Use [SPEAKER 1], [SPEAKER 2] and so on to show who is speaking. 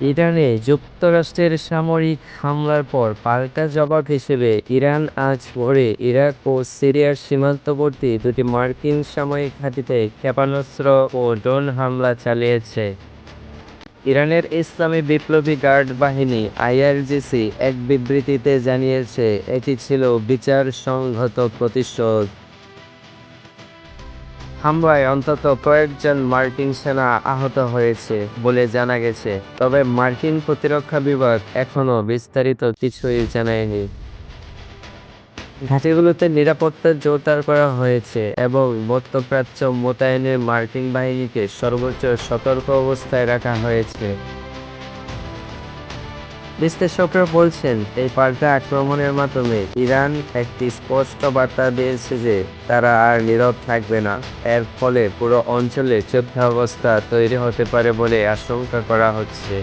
[SPEAKER 1] ইরানে যুক্তরাষ্ট্রের সামরিক হামলার পর পাল্টা জবাব হিসেবে ইরান আজ ভোরে ইরাক ও সিরিয়ার সীমান্তবর্তী দুটি মার্কিন সামরিক ঘাঁটিতে ক্ষেপণাস্ত্র ও ড্রোন হামলা চালিয়েছে। ইরানের ইসলামী বিপ্লবী গার্ড বাহিনী আইআরজিসি এক বিবৃতিতে জানিয়েছে এটি ছিল বিচারসংহত প্রতিশোধ। হামলায় অন্তত কয়েকজন মার্কিন সেনা আহত হয়েছে বলে জানা গেছে, তবে মার্কিন প্রতিরক্ষা বিভাগ এখনও বিস্তারিত কিছুই জানায়নি। ঘাঁটিগুলোতে নিরাপত্তা জোরদার করা হয়েছে এবং মধ্যপ্রাচ্য মোতায়েনে মার্কিন বাহিনীকে সর্বোচ্চ সতর্ক অবস্থায় রাখা হয়েছে। বিশ্লেষকরা বলছেন, এই পাল্টা আক্রমণের মাধ্যমে ইরান একটি স্পষ্ট বার্তা দিয়েছে যে তারা আর নীরব থাকবে না। এর ফলে পুরো অঞ্চলে যুদ্ধাবস্থা তৈরি হতে পারে বলে আশঙ্কা করা হচ্ছে।